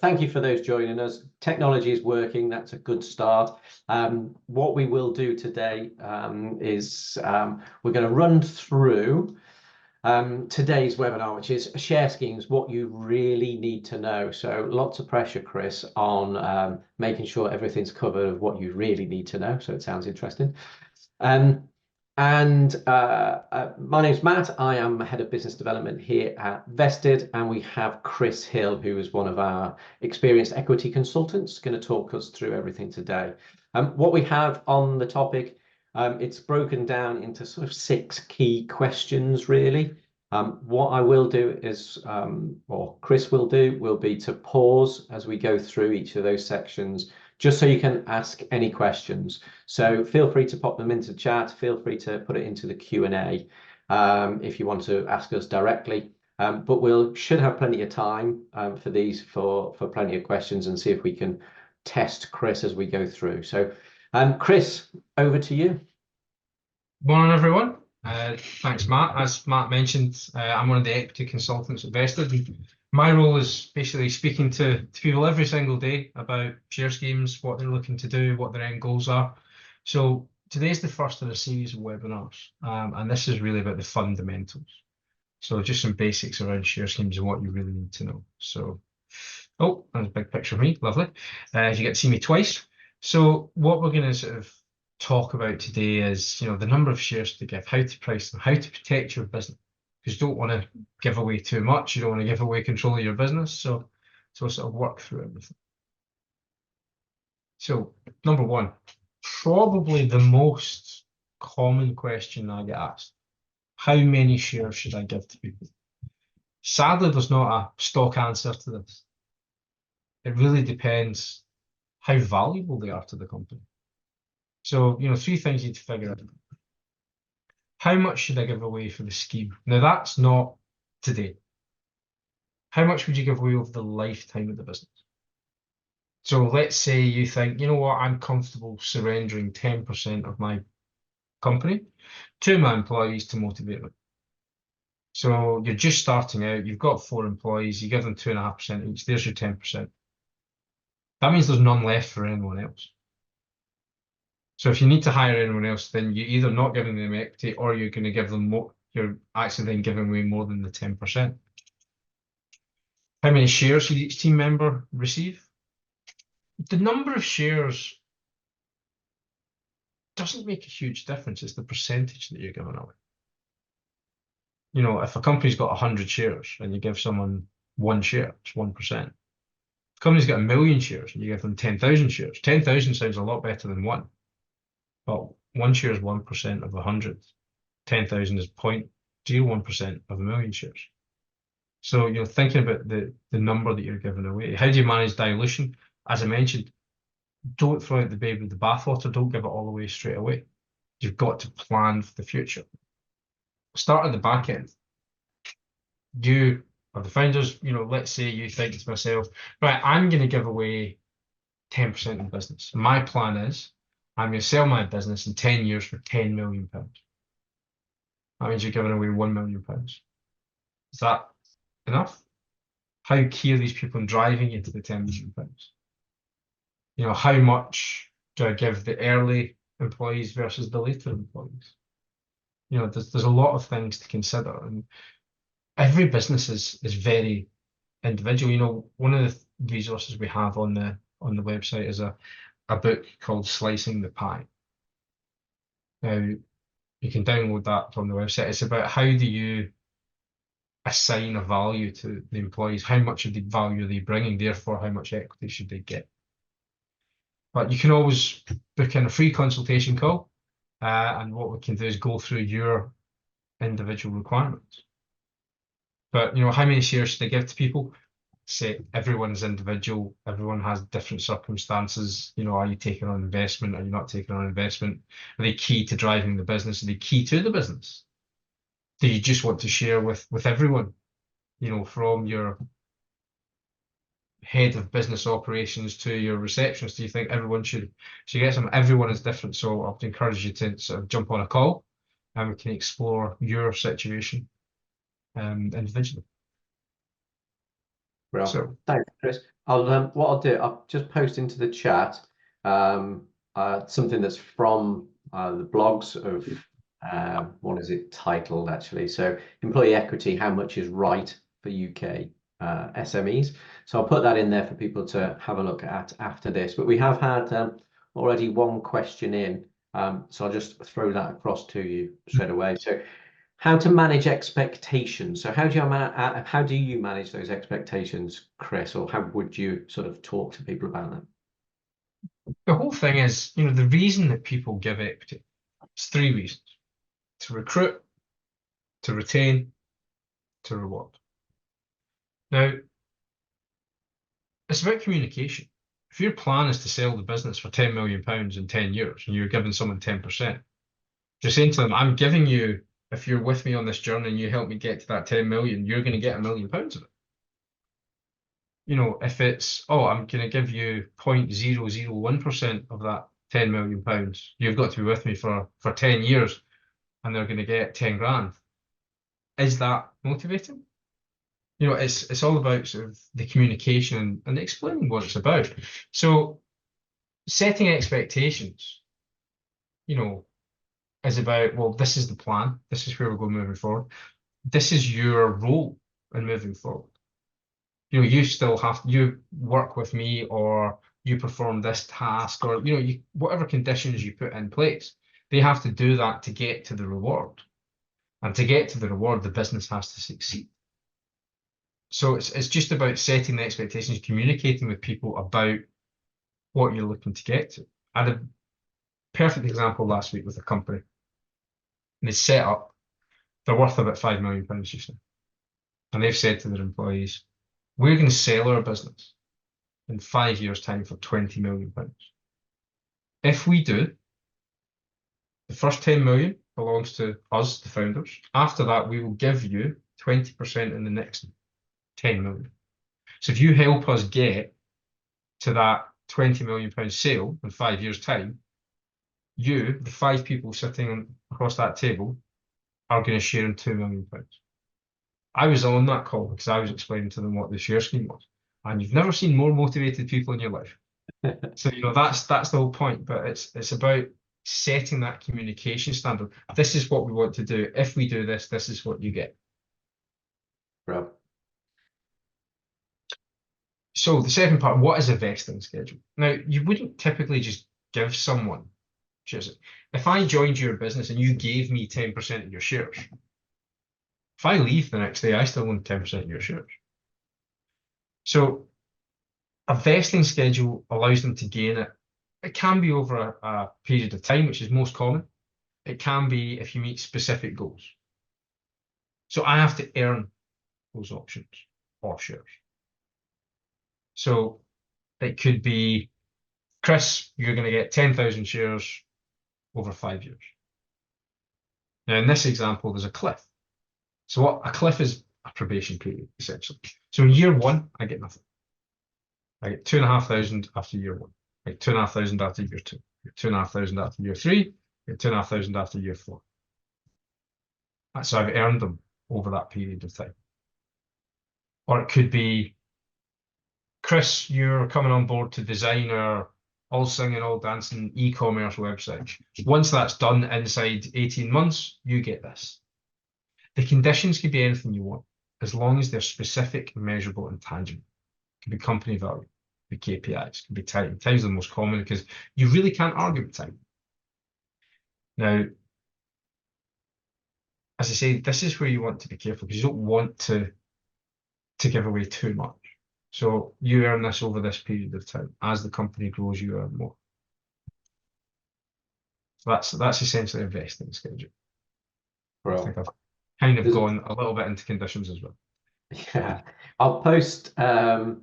thank you for those joining us. Technology is working. That's a good start. What we will do today is we're going to run through today's webinar, which is share schemes, what you really need to know. So lots of pressure, Chris, on making sure everything's covered of what you really need to know. So it sounds interesting. My name's Matt. I am Head of Business Development here at Vested, and we have Chris Hill, who is one of our experienced equity consultants, going to talk us through everything today. What we have on the topic, it's broken down into sort of 6 key questions, really. What I will do is, or Chris will do, will be to pause as we go through each of those sections, just so you can ask any questions. So feel free to pop them into chat, feel free to put it into the Q&A if you want to ask us directly. But should have plenty of time for these, for plenty of questions, and see if we can test Chris as we go through. So Chris, over to you. Morning, everyone. Thanks, Matt. As Matt mentioned, I'm one of the equity consultants at Vested. My role is basically speaking to people every single day about share schemes, what they're looking to do, what their end goals are. So today's the first of a series of webinars, and this is really about the fundamentals. So just some basics around share schemes and what you really need to know. So, oh, there's a big picture of me, lovely. You get to see me twice. So what we're going to sort of talk about today is, the number of shares to give, how to price them, how to protect your business. Because you don't want to give away too much, you don't want to give away control of your business, so sort of work through everything. So number one, probably the most common question I get asked: how many shares should I give to people? Sadly, there's not a stock answer to this. It really depends how valuable they are to the company. So 3 things you need to figure out. How much should I give away for the scheme? Now, that's not today. How much would you give away over the lifetime of the business? So let's say you think, you know what, I'm comfortable surrendering 10% of my company to my employees to motivate them. So you're just starting out, you've got 4 employees, you give them 2.5% each, there's your 10%. That means there's none left for anyone else. So if you need to hire anyone else, then you're either not giving them equity, or you're going to give them more. You're actually then giving away more than the 10%. How many shares should each team member receive? The number of shares doesn't make a huge difference. It's the percentage that you're giving away. If a company's got 100 shares and you give someone 1 share, it's 1%. If a company's got 1 million shares and you give them 10,000 shares, 10,000 sounds a lot better than 1. But 1 share is 1% of 100. 10,000 is 0.01% of 1 million shares. So thinking about the number that you're giving away. How do you manage dilution? As I mentioned, don't throw out the baby with the bathwater. Don't give it all away straight away. You've got to plan for the future. Start at the back end. You are the founders. Let's say you think to myself, right, I'm going to give away 10% of the business. My plan is I'm going to sell my business in 10 years for £10 million. That means you're giving away £1 million. Is that enough? How key are these people in driving you to the £10 million? How much do I give the early employees versus the later employees? There's a lot of things to consider, and every business is very individual. One of the resources we have on the website is a book called Slicing the Pie. Now, you can download that from the website. It's about how do you assign a value to the employees, how much of the value are they bringing, therefore how much equity should they get. But you can always book in a free consultation call, and what we can do is go through your individual requirements. But how many shares should I give to people? Say everyone's individual, everyone has different circumstances. Are you taking on investment? Are you not taking on investment? Are they key to driving the business? Are they key to the business? Do you just want to share with everyone? From your head of business operations to your receptionist, do you think everyone should get some? Everyone is different, so I would encourage you to sort of jump on a call and we can explore your situation individually. Well, So thanks, Chris. What I'll do, I'll just post into the chat something that's from the blogs of what is it titled actually? So employee equity, how much is right for UK SMEs? So I'll put that in there for people to have a look at after this. But we have had already one question in, so I'll just throw that across to you straight away. So how to manage expectations. So how do you manage those expectations, Chris, or how would you sort of talk to people about that? the whole thing is, the reason that people give equity, it's three reasons: to recruit, to retain, to reward. Now, it's about communication. If your plan is to sell the business for £10 million in 10 years and you're giving someone 10%, you're saying to them, I'm giving you, if you're with me on this journey and you help me get to that 10 million, you're going to get £1 million of it. If it's, oh, I'm going to give you 0.001% of that £10 million, you've got to be with me for 10 years and they're going to get 10 grand. Is that motivating? It's all about sort of the communication and explaining what it's about. So setting expectations, is about, well, this is the plan. This is where we're going moving forward. This is your role in moving forward. You still you work with me, or you perform this task, or, whatever conditions you put in place, they have to do that to get to the reward. And to get to the reward, the business has to succeed. So it's just about setting the expectations, communicating with people about what you're looking to get to. I had a perfect example last week with a company. And they set up, they're worth about £5 million just now. And they've said to their employees, we're going to sell our business in 5 years' time for £20 million. If we do, the first 10 million belongs to us, the founders. After that, we will give you 20% in the next 10 million. So if you help us get to that £20 million sale in 5 years' time, you, the 5 people sitting across that table, are going to share in £2 million. I was on that call because I was explaining to them what the share scheme was. And you've never seen more motivated people in your life. So, that's the whole point. But it's about setting that communication standard. This is what we want to do. If we do this, this is what you get. Right. So the second part, what is a vesting schedule? Now, you wouldn't typically just give someone, if I joined your business and you gave me 10% of your shares, if I leave the next day, I still own 10% of your shares. So a vesting schedule allows them to gain it. It can be over a period of time, which is most common. It can be if you meet specific goals. So I have to earn those options or shares. So it could be, Chris, you're going to get 10,000 shares over 5 years. Now, in this example, there's a cliff. So what a cliff is, a probation period, essentially. So in year 1, I get nothing. I get 2,500 after year 1. I get 2,500 after year 2. I get 2,500 after year 3. I get 2,500 after year 4. So I've earned them over that period of time. Or it could be, Chris, you're coming on board to design our all singing, all dancing e-commerce website. Once that's done inside 18 months, you get this. The conditions could be anything you want, as long as they're specific, measurable, and tangible. It could be company value, it could be KPIs, it could be time. Time's the most common because you really can't argue with time. Now, as I say, this is where you want to be careful because you don't want to give away too much. So you earn this over this period of time. As the company grows, you earn more. So that's essentially a vesting schedule. I think I've kind of gone a little bit into conditions as well. Yeah, I'll post again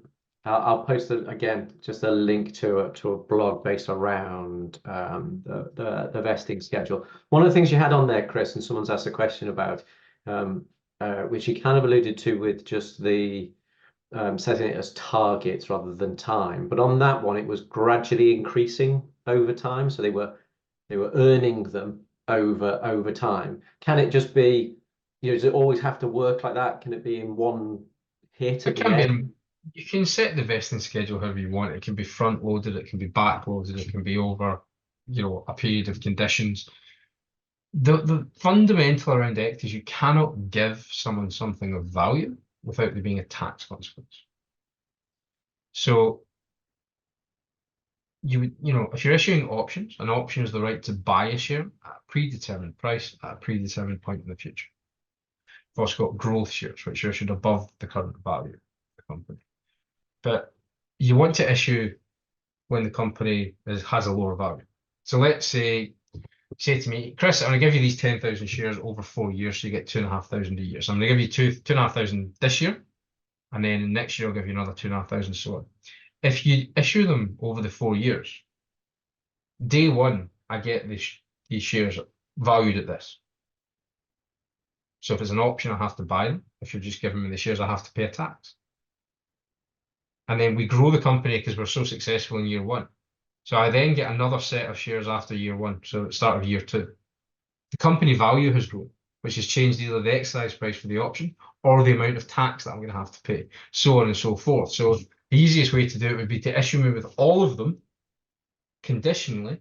just a link to a blog based around the vesting schedule. One of the things you had on there, Chris, and someone's asked a question about, which you kind of alluded to with just the setting it as targets rather than time. But on that one, it was gradually increasing over time, so they were earning them over time. Can it just be? Does it always have to work like that? Can it be in one hit at the end? You can set the vesting schedule however you want. It can be front loaded, it can be back loaded, it can be over, a period of conditions. The fundamental around equity is you cannot give someone something of value without there being a tax consequence. So if you're issuing options, an option is the right to buy a share at a predetermined price at a predetermined point in the future. You've also got growth shares, which are issued above the current value of the company. But you want to issue when the company has a lower value. So let's say to me, Chris, I'm going to give you these 10,000 shares over 4 years, so you get 2,500 a year. So I'm going to give you 2,500 this year, and then next year I'll give you another 2,500, so on. If you issue them over the 4 years, day one, I get these shares valued at this. So if it's an option, I have to buy them. If you're just giving me the shares, I have to pay a tax. And then we grow the company because we're so successful in year one. So I then get another set of shares after year one, so at the start of year two. The company value has grown, which has changed either the exercise price for the option or the amount of tax that I'm going to have to pay, so on and so forth. So the easiest way to do it would be to issue me with all of them conditionally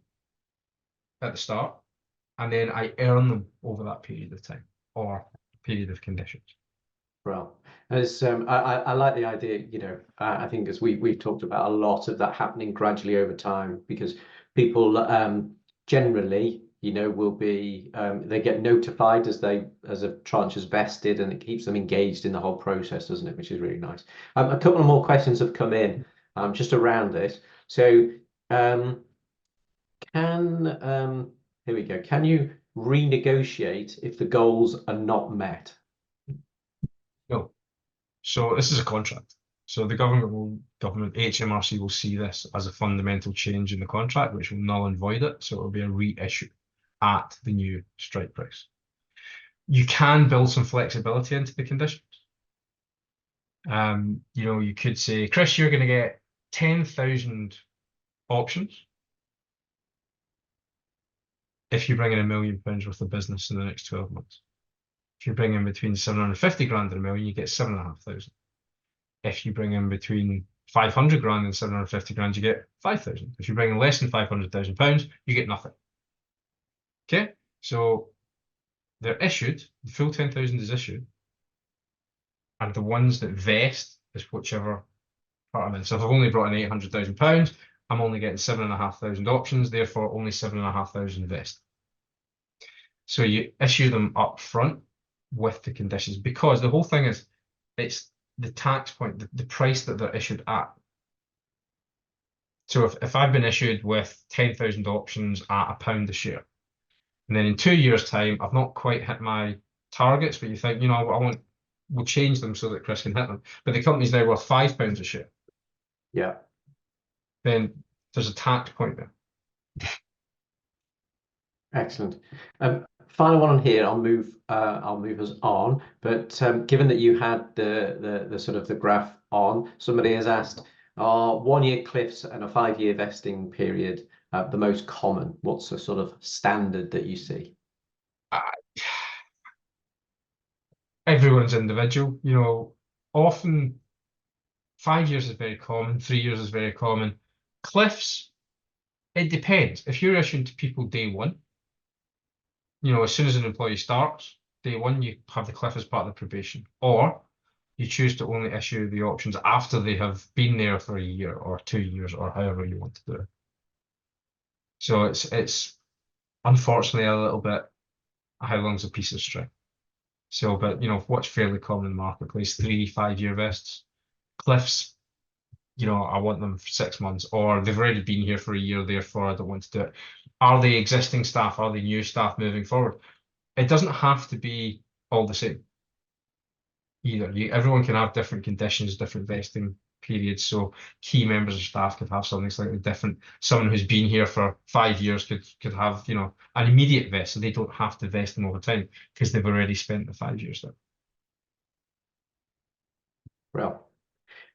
at the start, and then I earn them over that period of time or period of conditions. Well, as I like the idea, I think as we've talked about a lot of that happening gradually over time, because people generally, will be they get notified as a tranche is vested, and it keeps them engaged in the whole process, doesn't it? Which is really nice. A couple of more questions have come in just around this. So here we go. Can you renegotiate if the goals are not met? No. So this is a contract. So the HMRC will see this as a fundamental change in the contract, which will null and void it. So it will be a reissue at the new strike price. You can build some flexibility into the conditions. You could say, Chris, you're going to get 10,000 options if you bring in £1 million worth of business in the next 12 months. If you bring in between 750 grand and £1 million, you get 7,500. If you bring in between 500 grand and 750 grand, you get 5,000. If you bring in less than £500,000, you get nothing. Okay, so they're issued, the full 10,000 is issued, and the ones that vest is whichever part I'm in. So if I've only brought in £800,000, I'm only getting 7,500 options, therefore only 7,500 vest. So you issue them up front with the conditions, because the whole thing is, it's the tax point, the price that they're issued at. So if I've been issued with 10,000 options at £1 a share, and then in 2 years' time, I've not quite hit my targets, but you think, we'll change them so that Chris can hit them. But the company's now worth £5 a share. Yeah. Then there's a tax point there. Excellent. Final one on here. I'll move us on. But given that you had the sort of the graph on, somebody has asked, are 1-year cliffs and a 5-year vesting period the most common? What's the sort of standard that you see? Everyone's individual. Often 5 years is very common, 3 years is very common. Cliffs, it depends. If you're issuing to people day one, as soon as an employee starts, day one, you have the cliff as part of the probation, or you choose to only issue the options after they have been there for a year or 2 years or however you want to do it. So it's unfortunately a little bit how long's a piece of string. So, but what's fairly common in the marketplace, 3-5 year vests. Cliffs, I want them for 6 months, or they've already been here for a year, therefore I don't want to do it. Are they existing staff? Are they new staff moving forward? It doesn't have to be all the same either. Everyone can have different conditions, different vesting periods. So key members of staff could have something slightly different. Someone who's been here for 5 years could have, an immediate vest, so they don't have to vest them over time because they've already spent the 5 years there. Well,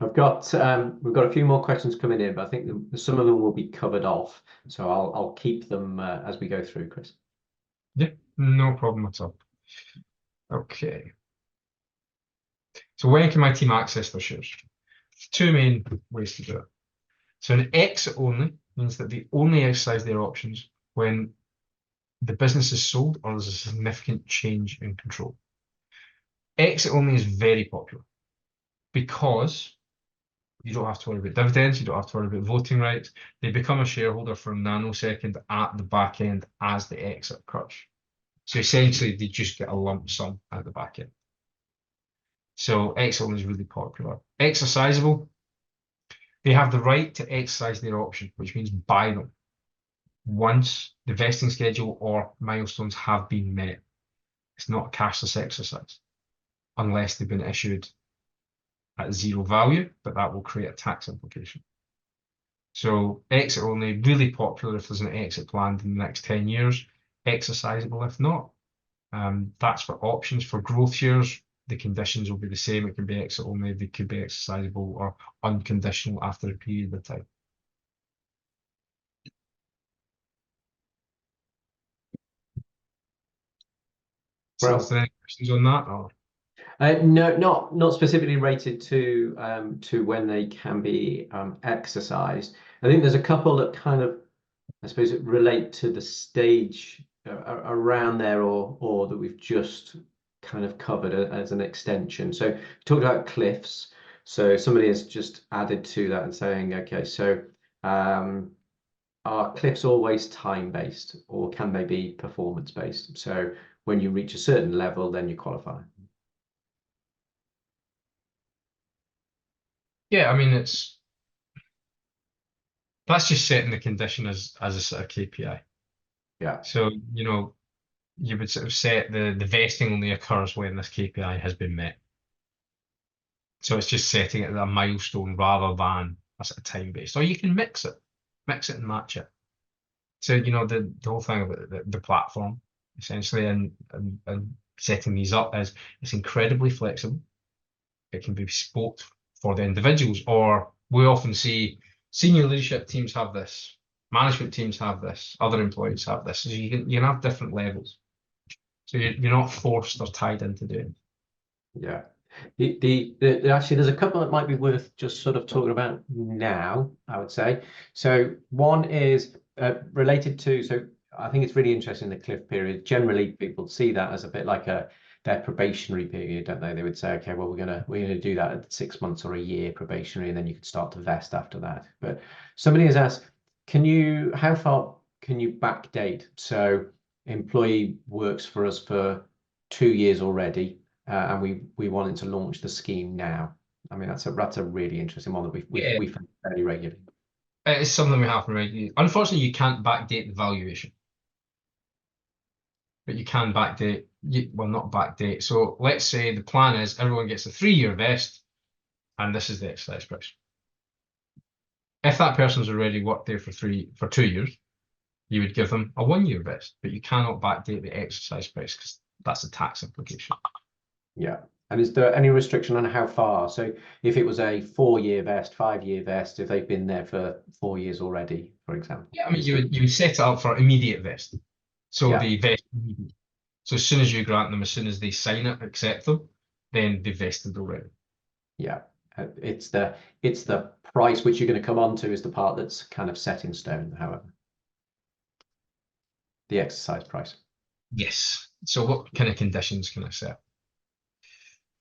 we've got a few more questions coming in, but I think some of them will be covered off. So I'll keep them as we go through, Chris. Yeah, no problem at all. Okay. So when can my team access their shares? two main ways to do it. So an exit only means that they only exercise their options when the business is sold or there's a significant change in control. Exit only is very popular because you don't have to worry about dividends, you don't have to worry about voting rights. They become a shareholder for a nanosecond at the back end as the exit occurs. So essentially, they just get a lump sum at the back end. So exit only is really popular. Exercisable, they have the right to exercise their option, which means buy them once the vesting schedule or milestones have been met. It's not a cashless exercise unless they've been issued at zero value, but that will create a tax implication. So exit only, really popular if there's an exit planned in the next 10 years, exercisable if not. That's for options. For growth shares, the conditions will be the same. It can be exit only, they could be exercisable or unconditional after a period of time. So is there any questions on that? Or? No, not specifically rated to when they can be exercised. I think there's a couple that kind of, I suppose, relate to the stage around there, or that we've just kind of covered as an extension. So we talked about cliffs. So somebody has just added to that and saying, okay, so are cliffs always time-based, or can they be performance-based? So when you reach a certain level, then you qualify. Yeah, I mean, that's just setting the condition as a sort of KPI. Yeah. So, you would sort of set the vesting only occurs when this KPI has been met. So it's just setting it as a milestone rather than a sort of time-based. Or you can mix it and match it. So, the whole thing about the platform, essentially, and setting these up is it's incredibly flexible. It can be bespoke for the individuals, or we often see senior leadership teams have this, management teams have this, other employees have this. So you can have different levels. So you're not forced or tied into doing it. Yeah. Actually, there's a couple that might be worth just sort of talking about now, I would say. So one is related to, so I think it's really interesting, the cliff period. Generally, people see that as a bit like their probationary period, don't they? They would say, okay, well, we're gonna do that at 6 months or a year probationary, and then you can start to vest after that. But somebody has asked, how far can you backdate? So employee works for us for 2 years already. And we wanted to launch the scheme now. I mean, that's a really interesting one that we find fairly regularly. It's something we happen regularly. Unfortunately, you can't backdate the valuation, but you can backdate. Well, not backdate. So let's say the plan is everyone gets a 3-year vest, and this is the exercise price. If that person's already worked there for 2 years, you would give them a 1-year vest, but you cannot backdate the exercise price because that's a tax implication. Yeah. And is there any restriction on how far? So if it was a 4-year vest, 5-year vest, if they've been there for 4 years already, for example? Yeah, I mean, you would set it up for immediate vest. So Yeah. they vest immediately. So as soon as you grant them, as soon as they sign it, accept them, then they've vested already. Yeah. It's the price which you're going to come on to is the part that's kind of set in stone, however. The exercise price. Yes. So what kind of conditions can I set?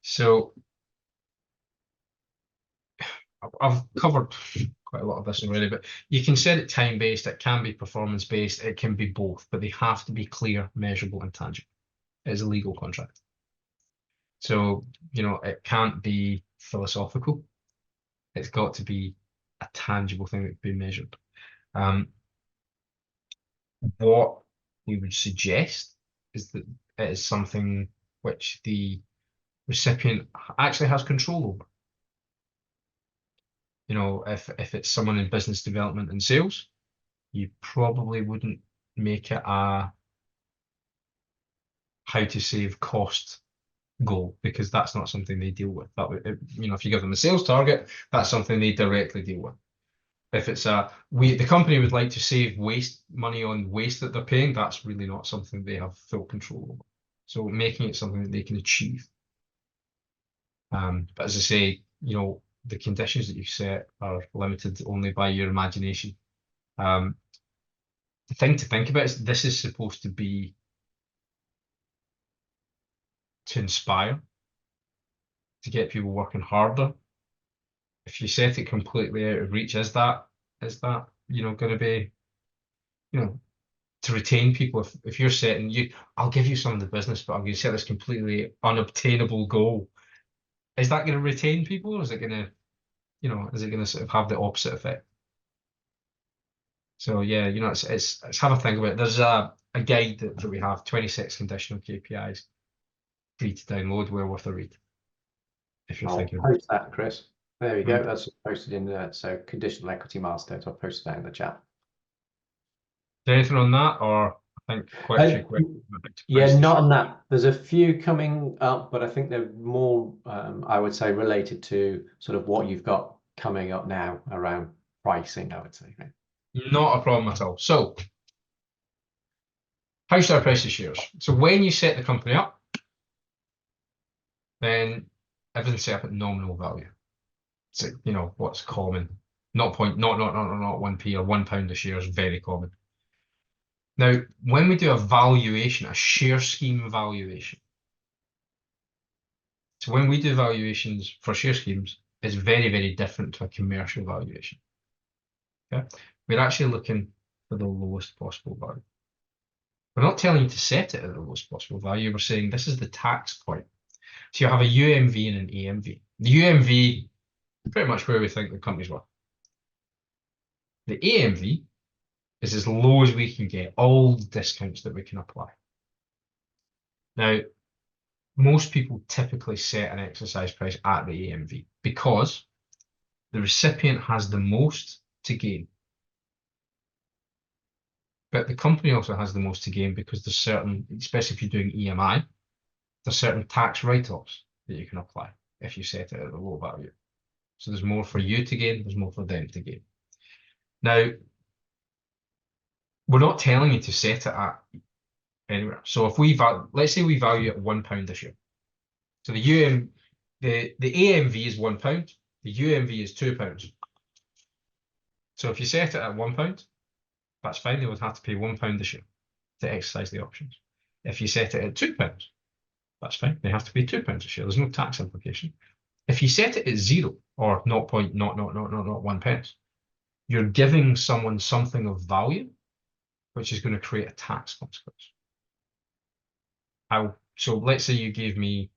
So I've covered quite a lot of this already, but you can set it time-based, it can be performance-based, it can be both, but they have to be clear, measurable, and tangible. It is a legal contract. So, it can't be philosophical. It's got to be a tangible thing that can be measured. What we would suggest is that it is something which the recipient actually has control over. If it's someone in business development and sales, you probably wouldn't make it a how to save cost goal because that's not something they deal with. That would, if you give them a sales target, that's something they directly deal with. If it's the company would like to save money on waste that they're paying, that's really not something they have full control over. So making it something that they can achieve. But as I say, the conditions that you set are limited only by your imagination. The thing to think about is this is supposed to be to inspire, to get people working harder. If you set it completely out of reach, is that going to be, to retain people? If you're setting I'll give you some of the business, but I'm going to set this completely unobtainable goal. Is that going to retain people, or is it going to, sort of have the opposite effect? So yeah, it's have a think about it. There's a guide that we have, 26 conditional KPIs, free to download, well worth a read if you're I'll thinking about it. post that, Chris. There we go. That's posted in there. So conditional equity milestones. I'll post that in the chat. Is there anything on that, or I think quite a few questions? Yeah, not on that. There's a few coming up, but I think they're more, I would say, related to sort of what you've got coming up now around pricing, I would say. Right? Not a problem at all. So, how should I price the shares? So when you set the company up, then everything's set up at nominal value. So, what's common. Not 1p or £1 a share is very common. Now, when we do a valuation, a share scheme valuation, so when we do valuations for share schemes, it's very, very different to a commercial valuation. Okay? We're actually looking for the lowest possible value. We're not telling you to set it at the lowest possible value. We're saying this is the tax point. So you have a UMV and an AMV. The UMV, pretty much where we think the company's worth. The AMV is as low as we can get, all the discounts that we can apply. Now, most people typically set an exercise price at the AMV because the recipient has the most to gain. But the company also has the most to gain because there's certain, especially if you're doing EMI, there's certain tax write-offs that you can apply if you set it at a low value. So there's more for you to gain, there's more for them to gain. Now, we're not telling you to set it at anywhere. So if let's say we value it at £1 a share. So the AMV is £1, the UMV is £2. So if you set it at £1, that's fine. They would have to pay £1 a share to exercise the options. If you set it at £2, that's fine. They have to pay £2 a share. There's no tax implication. If you set it at 0 or 0.00001 pence, you're giving someone something of value, which is going to create a tax consequence. So let's say you gave me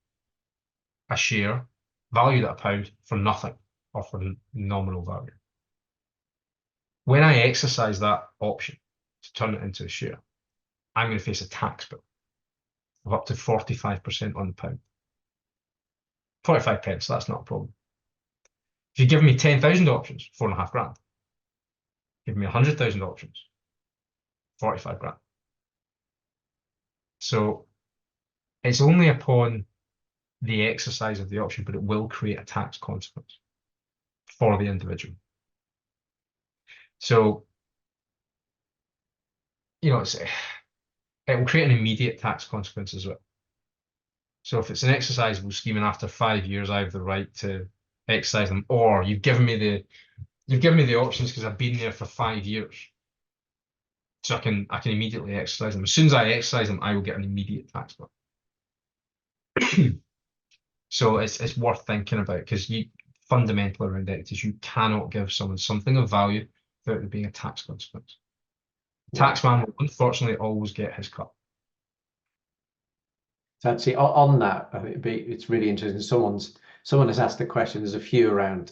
a share valued at £1 for nothing or for nominal value. When I exercise that option to turn it into a share, I'm going to face a tax bill of up to 45% on the pound. 45 pence, that's not a problem. If you give me 10,000 options, 4.5 grand. Give me 100,000 options, 45 grand. So it's only upon the exercise of the option, but it will create a tax consequence for the individual. So, it will create an immediate tax consequence as well. So if it's an exercisable scheme and after 5 years I have the right to exercise them, or you've given me the options because I've been there for 5 years, so I can immediately exercise them. As soon as I exercise them, I will get an immediate tax bill. So it's worth thinking about, because fundamentally around equities, you cannot give someone something of value without there being a tax consequence. Taxman will unfortunately always get his cut. So actually, on that, I think it's really interesting. Someone has asked a question. There's a few around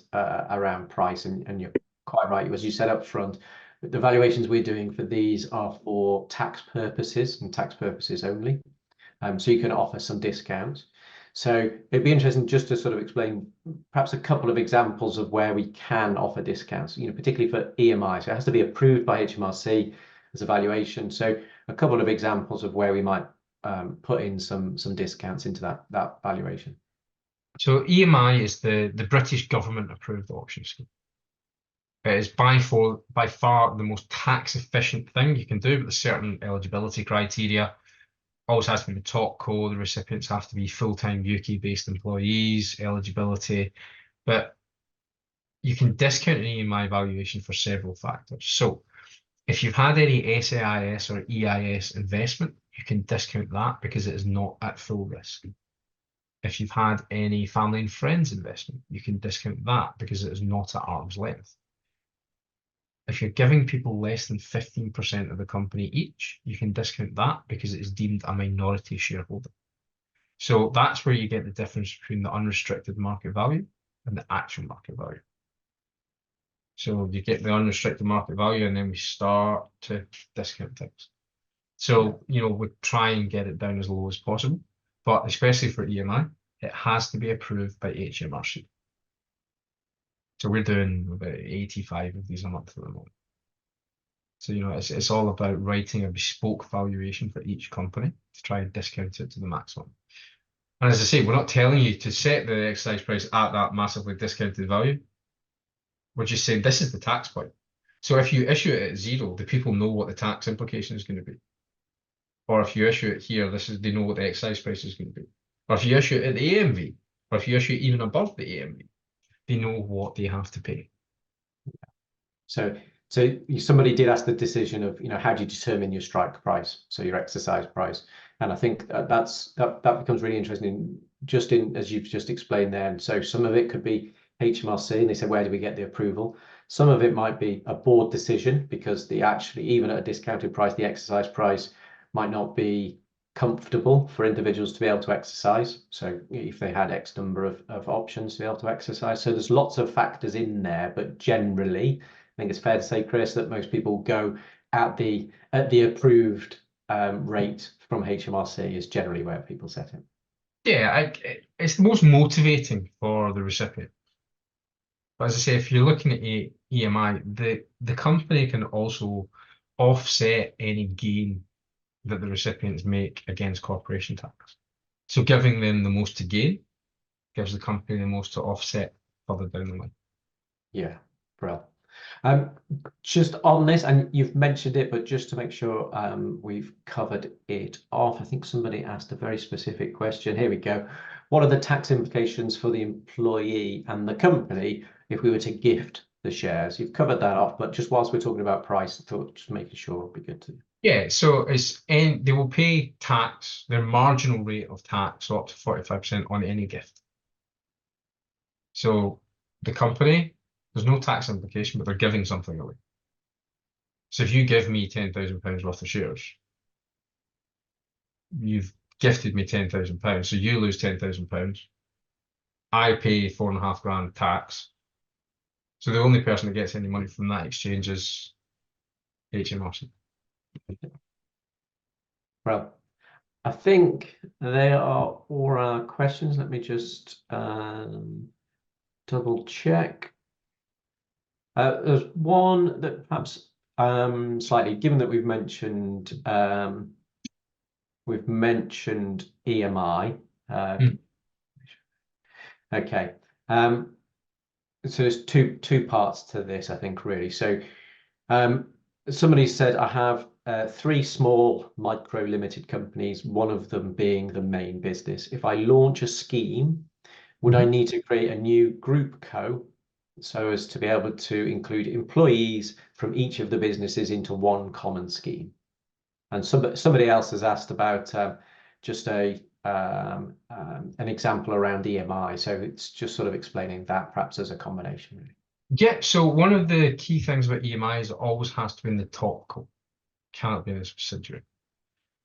price, and you're quite right. As you said up front, the valuations we're doing for these are for tax purposes and tax purposes only. So you can offer some discounts. So it'd be interesting just to sort of explain perhaps a couple of examples of where we can offer discounts, particularly for EMI. So it has to be approved by HMRC as a valuation. So a couple of examples of where we might put in some discounts into that valuation. So EMI is the British government approved option scheme. It is by far the most tax efficient thing you can do, but there's certain eligibility criteria. Always has to be the top co, the recipients have to be full-time UK based employees, eligibility. But you can discount an EMI valuation for several factors. So if you've had any SAIS or EIS investment, you can discount that because it is not at full risk. If you've had any family and friends investment, you can discount that because it is not at arm's length. If you're giving people less than 15% of the company each, you can discount that because it is deemed a minority shareholder. So that's where you get the difference between the unrestricted market value and the actual market value. So you get the unrestricted market value, and then we start to discount things. So, we try and get it down as low as possible, but especially for EMI, it has to be approved by HMRC. So we're doing about 85 of these a month at the moment. So, it's all about writing a bespoke valuation for each company to try and discount it to the maximum. And as I say, we're not telling you to set the exercise price at that massively discounted value. We're just saying this is the tax point. So if you issue it at zero, the people know what the tax implication is going to be. Or if you issue it here, they know what the excise price is going to be. Or if you issue it at the AMV, or if you issue it even above the AMV, they know what they have to pay. So somebody did ask the decision of, how do you determine your strike price, so your exercise price? And I think that becomes really interesting, just as you've just explained there. And so some of it could be HMRC, and they say, where do we get the approval? Some of it might be a board decision, because even at a discounted price, the exercise price might not be comfortable for individuals to be able to exercise. So if they had X number of options to be able to exercise. So there's lots of factors in there, but generally, I think it's fair to say, Chris, that most people go at the approved rate from HMRC is generally where people set it. Yeah, it's the most motivating for the recipient. But as I say, if you're looking at EMI, the company can also offset any gain that the recipients make against corporation tax. So giving them the most to gain gives the company the most to offset further down the line. Yeah, brilliant. Just on this, and you've mentioned it, but just to make sure we've covered it off, I think somebody asked a very specific question. Here we go. What are the tax implications for the employee and the company if we were to gift the shares? You've covered that off, but just whilst we're talking about price, I thought just making sure it'd be good to. Yeah, so they will pay tax, their marginal rate of tax, so up to 45% on any gift. So the company, there's no tax implication, but they're giving something away. So if you give me £10,000 worth of shares, you've gifted me £10,000, so you lose £10,000. I pay £4,500 tax. So the only person that gets any money from that exchange is HMRC. Well, I think they are all our questions. Let me just double check. There's one that perhaps slightly, given that we've mentioned EMI. Okay. So there's two parts to this, I think, really. So somebody said, I have 3 small micro limited companies, one of them being the main business. If I launch a scheme, would I need to create a new group co so as to be able to include employees from each of the businesses into one common scheme? And somebody else has asked about just an example around EMI. So it's just sort of explaining that perhaps as a combination, really. Yeah, so one of the key things about EMI is it always has to be in the top co. Cannot be in a subsidiary.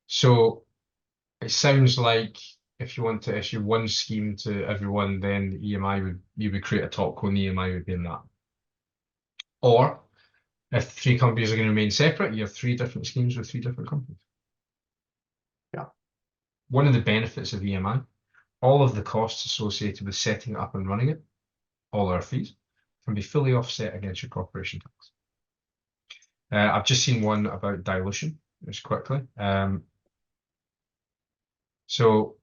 So it sounds like if you want to issue one scheme to everyone, then you would create a top co and the EMI would be in that. Or if 3 companies are going to remain separate, you have 3 different schemes with 3 different companies. Yeah. One of the benefits of EMI, all of the costs associated with setting it up and running it, all our fees, can be fully offset against your corporation tax. I've just seen one about dilution, just quickly. So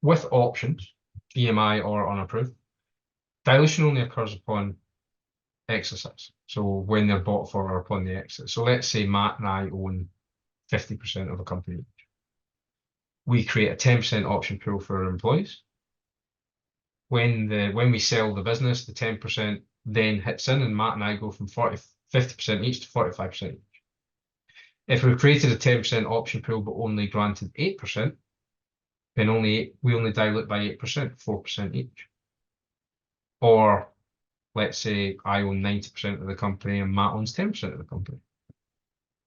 with options, EMI or unapproved, dilution only occurs upon exercise. So when they're bought for or upon the exit. So let's say Matt and I own 50% of a company each. We create a 10% option pool for our employees. when we sell the business, the 10% then hits in, and Matt and I go from 50% each to 45% each. If we've created a 10% option pool but only granted 8%, then we only dilute by 8%, 4% each. Or let's say I own 90% of the company and Matt owns 10% of the company.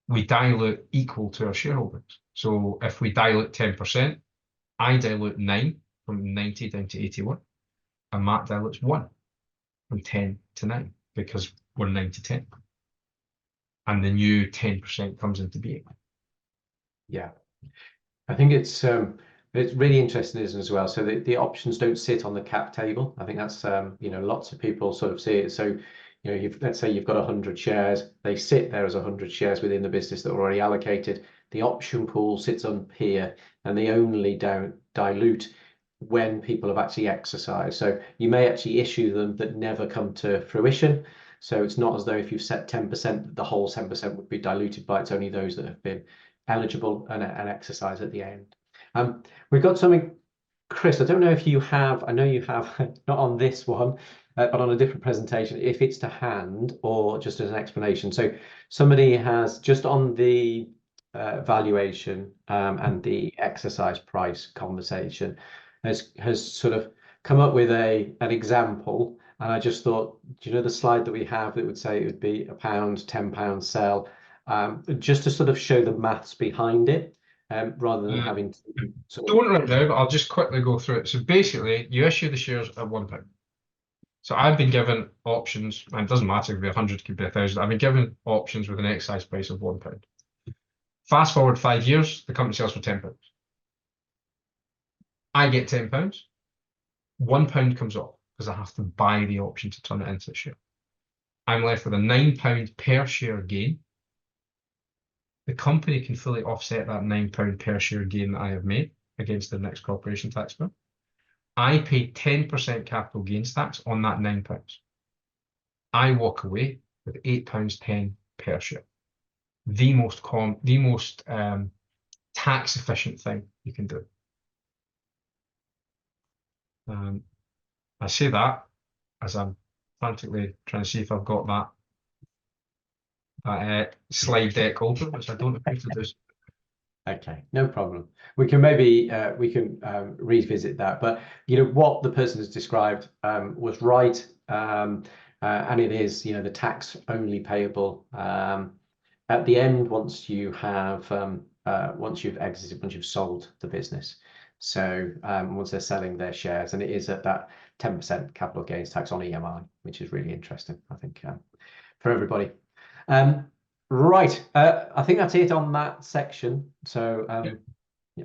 We dilute equal to our shareholdings. So if we dilute 10%, I dilute 9 from 90 down to 81, and Matt dilutes 1 from 10 to 9 because we're 9 to 10. And the new 10% comes into being. Yeah, I think it's really interesting, isn't it, as well? So the options don't sit on the cap table. I think that's lots of people sort of see it. So let's say you've got 100 shares, they sit there as 100 shares within the business that are already allocated. The option pool sits on here, and they only dilute when people have actually exercised. So you may actually issue them that never come to fruition. So it's not as though if you've set 10%, the whole 10% would be diluted by. It's only those that have been eligible and exercise at the end. We've got something, Chris, I don't know if you have, I know you have, not on this one, but on a different presentation, if it's to hand or just as an explanation. So somebody has just on the valuation and the exercise price conversation has sort of come up with an example. And I just thought, do you know the slide that we have that would say it would be £1, £10 sell, just to sort of show the maths behind it, rather than having to Don't right now, but I'll just quickly go through it. So basically, you issue the shares at £1. So I've been given options, and it doesn't matter, it could be 100, it could be 1,000. I've been given options with an exercise price of £1. Fast forward 5 years, the company sells for £10. I get £10. £1 comes off because I have to buy the option to turn it into a share. I'm left with a £9 per share gain. The company can fully offset that £9 per share gain that I have made against the next corporation tax bill. I pay 10% capital gains tax on that £9. I walk away with £8.10 per share. The most tax efficient thing you can do. I say that as I'm frantically trying to see if I've got that slide deck open, which I don't appear to do. Okay, no problem. We can maybe revisit that, but what the person has described was right, and it is the tax only payable at the end once you've exited, once you've sold the business. So once they're selling their shares, and it is at that 10% capital gains tax on EMI, which is really interesting, I think, for everybody. Right, I think that's it on that section. So yeah.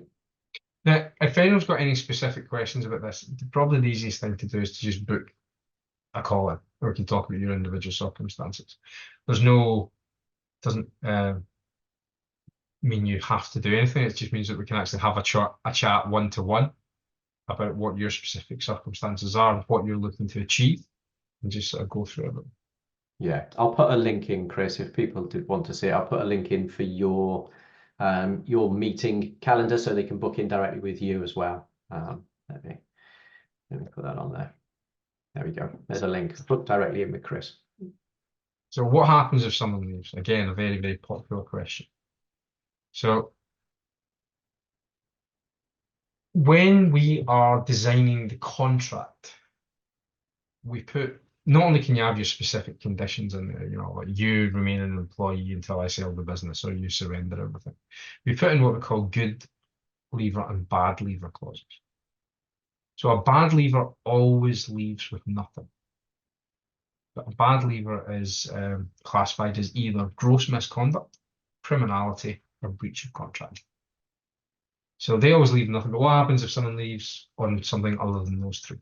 Now, if anyone's got any specific questions about this, probably the easiest thing to do is to just book a call in, or we can talk about your individual circumstances. Doesn't mean you have to do anything. It just means that we can actually have a chat one-to-one about what your specific circumstances are and what you're looking to achieve, and just sort of go through it. Yeah, I'll put a link in, Chris, if people did want to see it. I'll put a link in for your meeting calendar so they can book in directly with you as well. Let me put that on there. There we go. There's a link. Book directly in with Chris. So what happens if someone leaves? Again, a very, very popular question. So when we are designing the contract, we put, not only can you have your specific conditions in there, like you remain an employee until I sell the business or you surrender everything. We put in what we call good leaver and bad leaver clauses. So a bad leaver always leaves with nothing. But a bad leaver is classified as either gross misconduct, criminality, or breach of contract. So they always leave nothing. But what happens if someone leaves on something other than those three?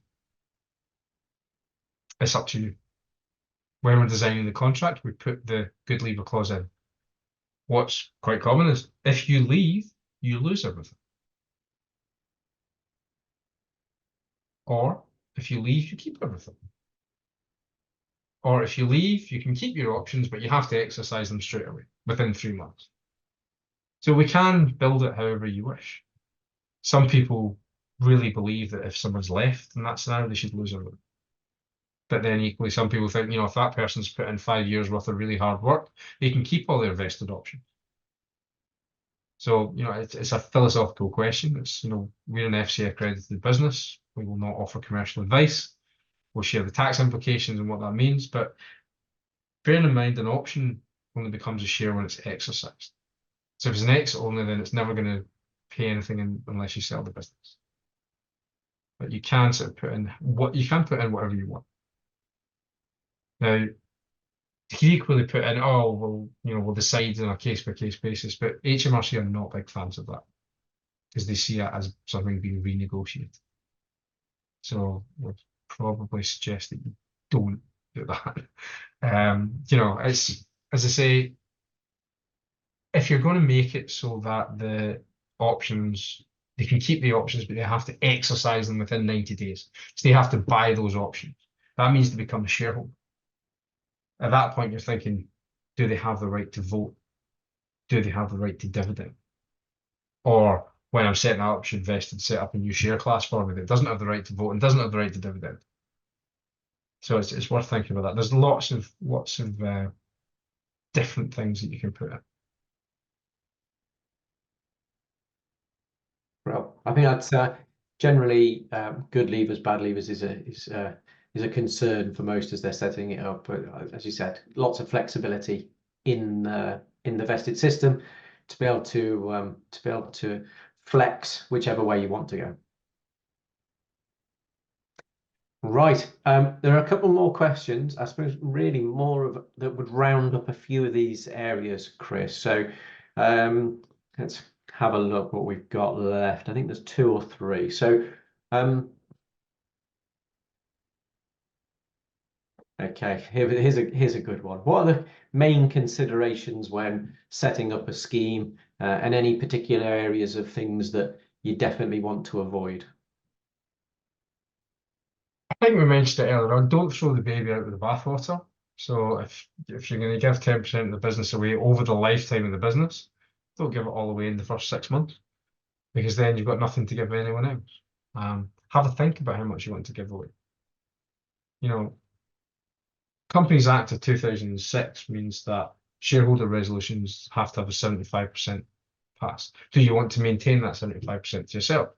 It's up to you. When we're designing the contract, we put the good leaver clause in. What's quite common is if you leave, you lose everything. Or if you leave, you keep everything. Or if you leave, you can keep your options, but you have to exercise them straight away within 3 months. So we can build it however you wish. Some people really believe that if someone's left in that scenario, they should lose everything. But then equally, some people think, if that person's put in 5 years worth of really hard work, they can keep all their vested options. So, it's a philosophical question. It's, we're an FCA accredited business. We will not offer commercial advice. We'll share the tax implications and what that means. But bearing in mind, an option only becomes a share when it's exercised. So if it's an exit only, then it's never going to pay anything unless you sell the business. But you can sort of put in whatever you want. Now, you can equally put in, we'll decide on a case-by-case basis, but HMRC are not big fans of that because they see it as something being renegotiated. So we'd probably suggest that you don't do that. It's, as I say, if you're going to make it so that the options, they can keep the options, but they have to exercise them within 90 days. So they have to buy those options. That means to become a shareholder. At that point, you're thinking, do they have the right to vote? Do they have the right to dividend? Or when I'm setting that up, should Vested set up a new share class for me that doesn't have the right to vote and doesn't have the right to dividend? So it's worth thinking about that. There's lots of different things that you can put in. Well, I think that's generally good levers, bad levers is a concern for most as they're setting it up. But as you said, lots of flexibility in the vested system to be able to flex whichever way you want to go. Right, there are a couple more questions. I suppose really more of that would round up a few of these areas, Chris. So let's have a look what we've got left. I think there's 2 or 3. So okay, here's a good one. What are the main considerations when setting up a scheme, and any particular areas of things that you definitely want to avoid? I think we mentioned it earlier on, don't throw the baby out with the bathwater. So if you're going to give 10% of the business away over the lifetime of the business, don't give it all away in the first 6 months, because then you've got nothing to give anyone else. Have a think about how much you want to give away. Companies Act of 2006 means that shareholder resolutions have to have a 75% pass. Do you want to maintain that 75% to yourself?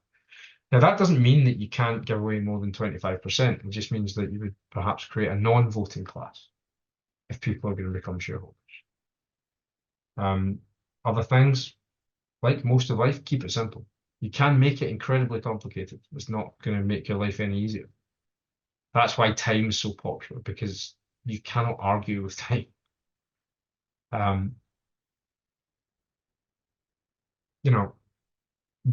Now, that doesn't mean that you can't give away more than 25%. It just means that you would perhaps create a non-voting class if people are going to become shareholders. Other things, like most of life, keep it simple. You can make it incredibly complicated. It's not going to make your life any easier. That's why time is so popular, because you cannot argue with time.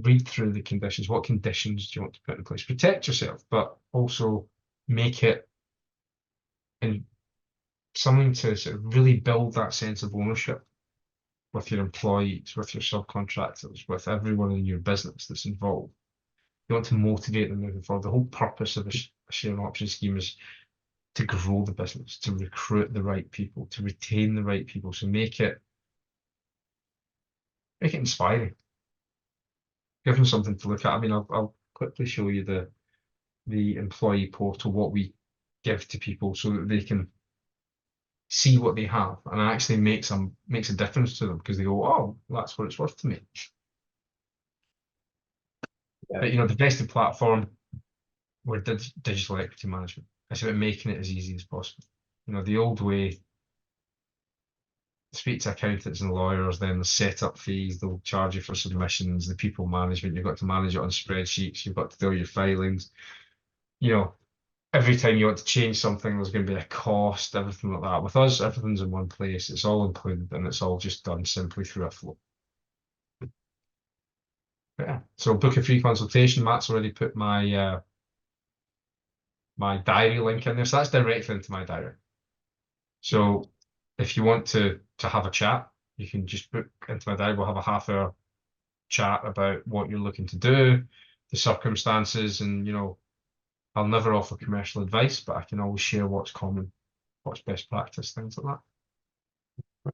Read through the conditions. What conditions do you want to put in place? Protect yourself, but also make it in something to sort of really build that sense of ownership with your employees, with your subcontractors, with everyone in your business that's involved. You want to motivate them moving forward. The whole purpose of a share option scheme is to grow the business, to recruit the right people, to retain the right people. So make it inspiring. Give them something to look at. I mean, I'll quickly show you the employee portal, what we give to people so that they can see what they have, and it actually makes a difference to them, because they go, oh, that's what it's worth to me. Yeah. But the vested platform, we're digital equity management. It's about making it as easy as possible. The old way, speak to accountants and lawyers, then the setup fees, they'll charge you for submissions, the people management, you've got to manage it on spreadsheets, you've got to do your filings. Every time you want to change something, there's going to be a cost, everything like that. With us, everything's in one place, it's all included, and it's all just done simply through a flow. Yeah. So book a free consultation. Matt's already put my my diary link in there, so that's directly into my diary. So if you want to have a chat, you can just book into my diary. We'll have a half-hour chat about what you're looking to do, the circumstances, and I'll never offer commercial advice, but I can always share what's common, what's best practice, things like that.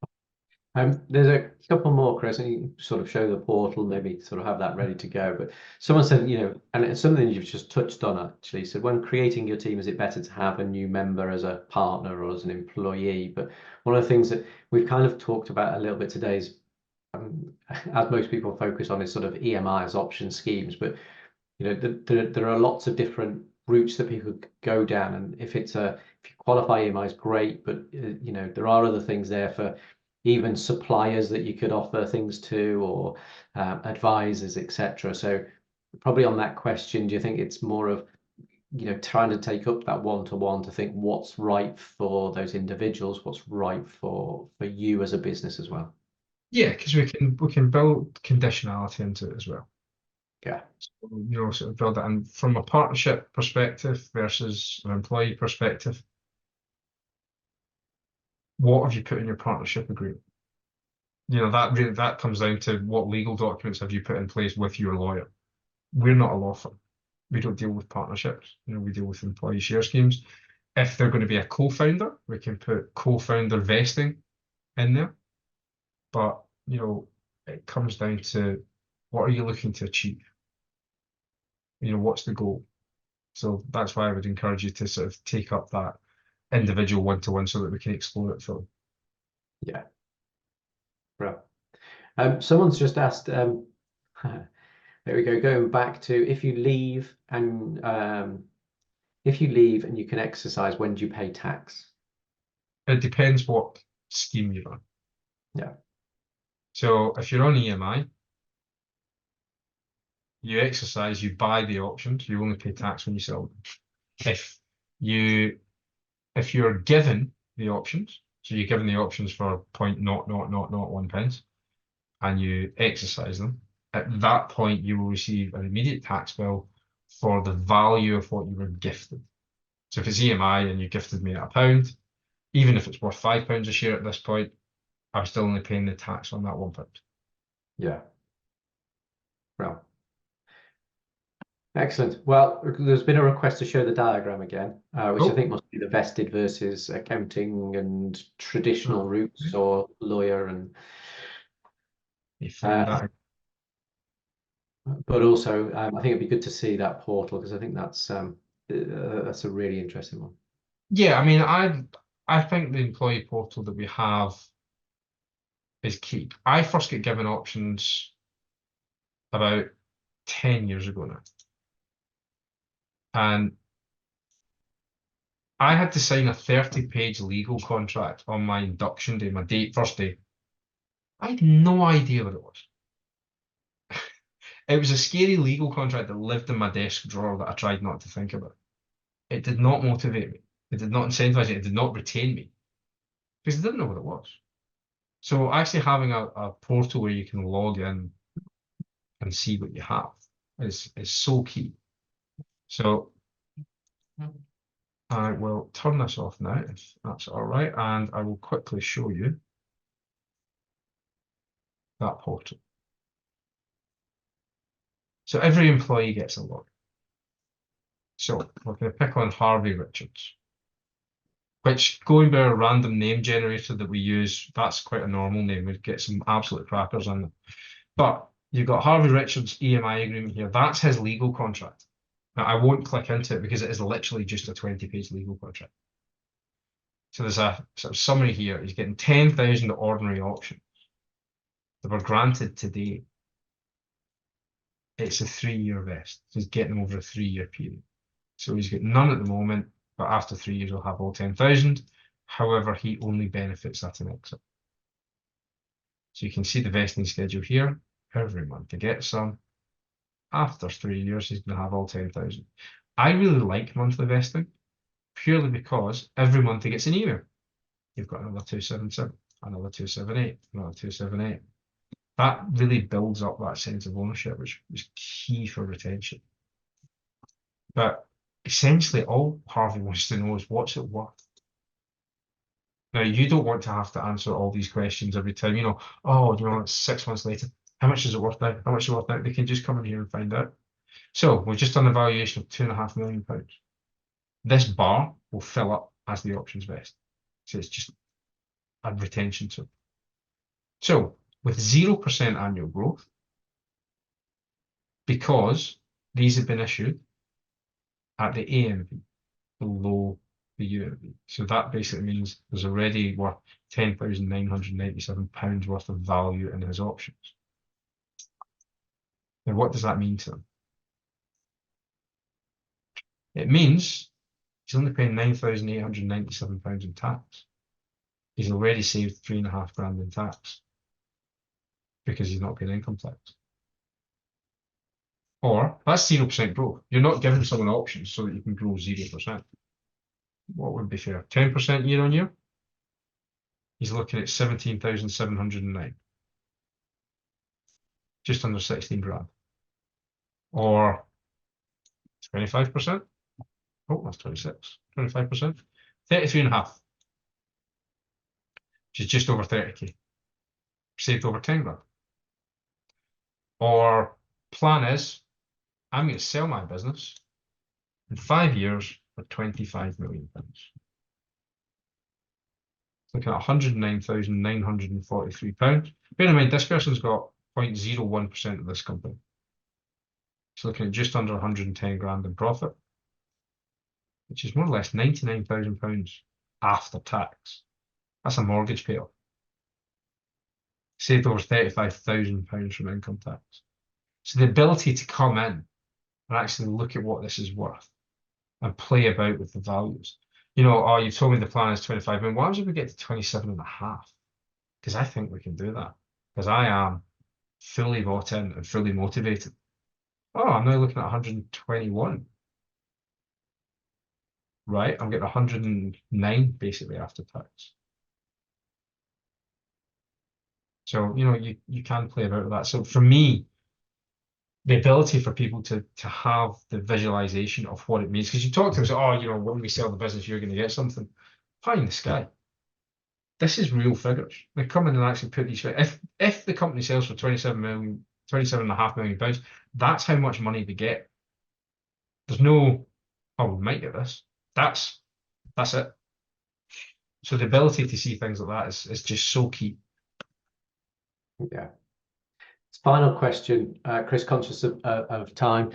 There's a couple more, Chris, and you can sort of show the portal, maybe sort of have that ready to go. But someone said, and it's something you've just touched on actually. So when creating your team, is it better to have a new member as a partner or as an employee? But one of the things that we've kind of talked about a little bit today is, as most people focus on, is sort of EMI as option schemes. But there are lots of different routes that people could go down, and if you qualify EMI is great, but there are other things there for even suppliers that you could offer things to, or advisors, etc. So probably on that question, do you think it's more of trying to take up that one-to-one to think what's right for those individuals, what's right for you as a business as well? Yeah, because we can build conditionality into it as well. Yeah. So, sort of build it in from a partnership perspective versus an employee perspective. What have you put in your partnership agreement? That comes down to what legal documents have you put in place with your lawyer. We're not a law firm. We don't deal with partnerships. We deal with employee share schemes. If they're going to be a co-founder, we can put co-founder vesting in there. But it comes down to what are you looking to achieve? What's the goal? So that's why I would encourage you to sort of take up that individual one-to-one so that we can explore it fully. Yeah. Right. Someone's just asked, there we go, going back to if you leave and you can exercise, when do you pay tax? It depends what scheme you're on. Yeah. So if you're on EMI, you exercise, you buy the options, you only pay tax when you sell them. If you're given the options, so you're given the options for 0.00001 and you exercise them, at that point you will receive an immediate tax bill for the value of what you were gifted. So if it's EMI and you gifted me at £1, even if it's worth £5 a share at this point, I'm still only paying the tax on that £1. Yeah. Well, excellent. Well, there's been a request to show the diagram again, which I think must be the vested versus accounting and traditional routes, or lawyer and. But also, I think it'd be good to see that portal, because I think that's a really interesting one. Yeah, I mean, I think the employee portal that we have is key. I first get given options about 10 years ago now. And I had to sign a 30-page legal contract on my induction day, my first day. I had no idea what it was. It was a scary legal contract that lived in my desk drawer that I tried not to think about. It did not motivate me. It did not incentivize me. It did not retain me because I didn't know what it was. So actually having a portal where you can log in and see what you have is so key. So I will turn this off now, if that's all right, and I will quickly show you that portal. So every employee gets a log. So we're going to pick on Harvey Richards, which, going by a random name generator that we use, that's quite a normal name. We get some absolute crackers on them. But you've got Harvey Richards' EMI agreement here. That's his legal contract. Now, I won't click into it because it is literally just a 20-page legal contract. So there's a sort of summary here. He's getting 10,000 ordinary options that were granted today. It's a 3-year vest. So he's getting them over a 3-year period. So he's got none at the moment, but after 3 years, he'll have all 10,000. However, he only benefits at an exit. So you can see the vesting schedule here. Every month he gets some. After 3 years, he's going to have all 10,000. I really like monthly vesting, purely because every month he gets an email. You've got another 277, another 278, another 278. That really builds up that sense of ownership, which is key for retention. But essentially, all Harvey wants to know is what's it worth. Now, you don't want to have to answer all these questions every time. It's 6 months later. How much is it worth now? How much is it worth now? They can just come in here and find out. So we've just done a valuation of £2.5 million. This bar will fill up as the options vest. So it's just a retention tool. So with 0% annual growth, because these have been issued at the AMV, below the UMV. So that basically means there's already worth £10,997 worth of value in his options. Now, what does that mean to him? It means he's only paying £9,897 in tax. He's already saved £3,500 in tax because he's not paying income tax. Or that's 0% growth. You're not giving someone options so that you can grow 0%. What would be fair? 10% year on year? He's looking at 17,709. Just under 16 grand. Or 25%? Oh, that's 26. 25%? 33.5, which is just over 30k. Saved over 10 grand. Or plan is, I'm going to sell my business in 5 years for £25 million. Looking at £109,943. Bear in mind, this person's got 0.01% of this company. So looking at just under 110 grand in profit, which is more or less £99,000 after tax. That's a mortgage payoff. Saved over £35,000 from income tax. So the ability to come in and actually look at what this is worth and play about with the values. You know, oh, you told me the plan is 25 million. Why don't we get to 27.5? Because I think we can do that. Because I am fully bought in and fully motivated. Oh, I'm now looking at 121. Right, I'm getting 109 basically after tax. So, you know, you can play about with that. So for me, the ability for people to have the visualization of what it means, because you talk to them, say, oh, you know, when we sell the business, you're going to get something. Pie in the sky. This is real figures. They come in and actually put these. If the company sells for 27.5 million pounds, that's how much money they get. There's no, oh, we might get this. That's it. So the ability to see things like that is just so key. Yeah. Final question, Chris, conscious of time.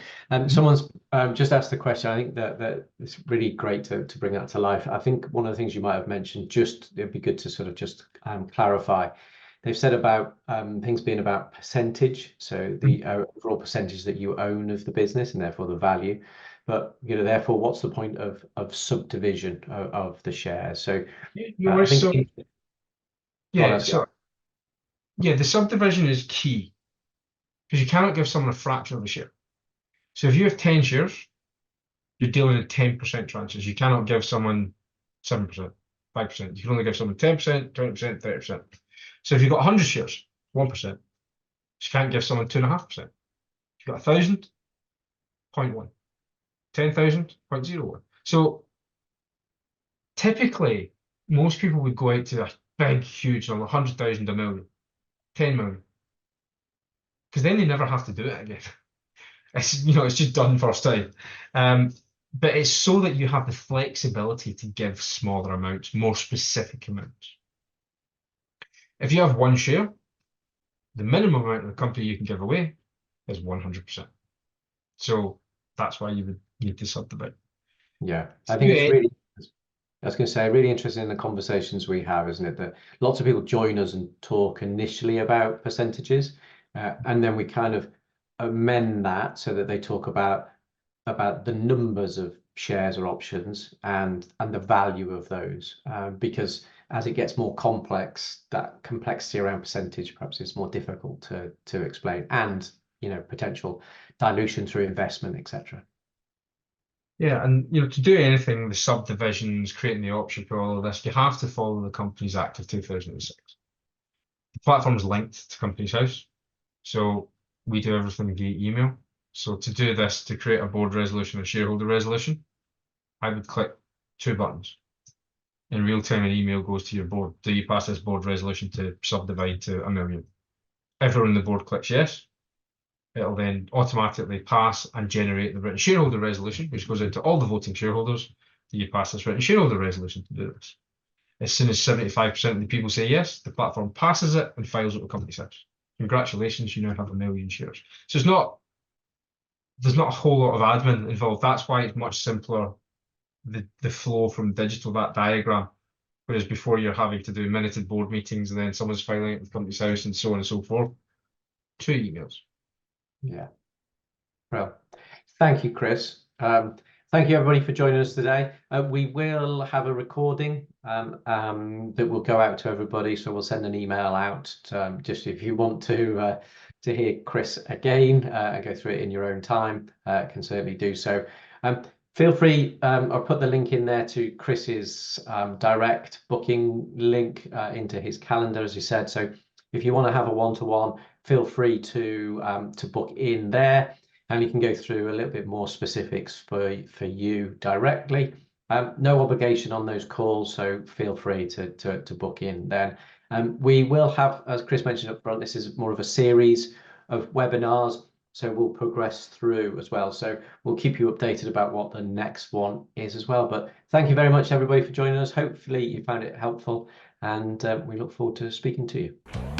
Someone's just asked the question. I think that it's really great to bring that to life. I think one of the things you might have mentioned, just it'd be good to sort of just clarify. They've said about things being about percentage, so the overall percentage that you own of the business and therefore the value. But you know, therefore, what's the point of subdivision of the shares? So I think the subdivision is key because you cannot give someone a fraction of a share. So if you have 10 shares, you're dealing in 10% tranches. You cannot give someone 7%, 5%. You can only give someone 10%, 20%, 30%. So if you've got 100 shares, 1%. You can't give someone 2.5%. If you've got 1,000, 0.1. 10,000, 0.01. So typically, most people would go out to a big, huge number, 100,000, a million, 10 million. Because then they never have to do it again. It's, you know, it's just done first time. But it's so that you have the flexibility to give smaller amounts, more specific amounts. If you have one share, the minimum amount of the company you can give away is 100%. So that's why you would need to subdivide. Yeah, I think it's really, I was going to say, really interesting in the conversations we have, isn't it? That lots of people join us and talk initially about percentages, and then we kind of amend that so that they talk about the numbers of shares or options and the value of those, because as it gets more complex, that complexity around percentage perhaps is more difficult to explain, and you know, potential dilution through investment, etc. Yeah, and you know, to do anything, the subdivisions, creating the option for all of this, you have to follow the Companies Act of 2006. The platform is linked to Companies House, so we do everything via email. So to do this, to create a board resolution or shareholder resolution, I would click 2 buttons. In real time, an email goes to your board. Do you pass this board resolution to subdivide to 1 million? Everyone on the board clicks yes. It'll then automatically pass and generate the written shareholder resolution, which goes out to all the voting shareholders. Do you pass this written shareholder resolution to do this? as soon as 75% of the people say yes, the platform passes it and files it with Companies House. Congratulations, you now have 1 million shares. So there's not a whole lot of admin involved. That's why it's much simpler, the flow from digital, that diagram. Whereas before you're having to do minuted board meetings and then someone's filing it with Companies House and so on and so forth. 2 emails. Yeah. Well, thank you, Chris. Thank you, everybody, for joining us today. We will have a recording that will go out to everybody. So we'll send an email out just if you want to hear Chris again and go through it in your own time, can certainly do so. Feel free, I'll put the link in there to Chris's direct booking link into his calendar, as you said. So if you want to have a one-to-one, feel free to book in there, and we can go through a little bit more specifics for you directly. No obligation on those calls, so feel free to book in then. We will have, as Chris mentioned up front, this is more of a series of webinars, so we'll progress through as well. So we'll keep you updated about what the next one is as well. But thank you very much, everybody, for joining us. Hopefully you found it helpful, and we look forward to speaking to you.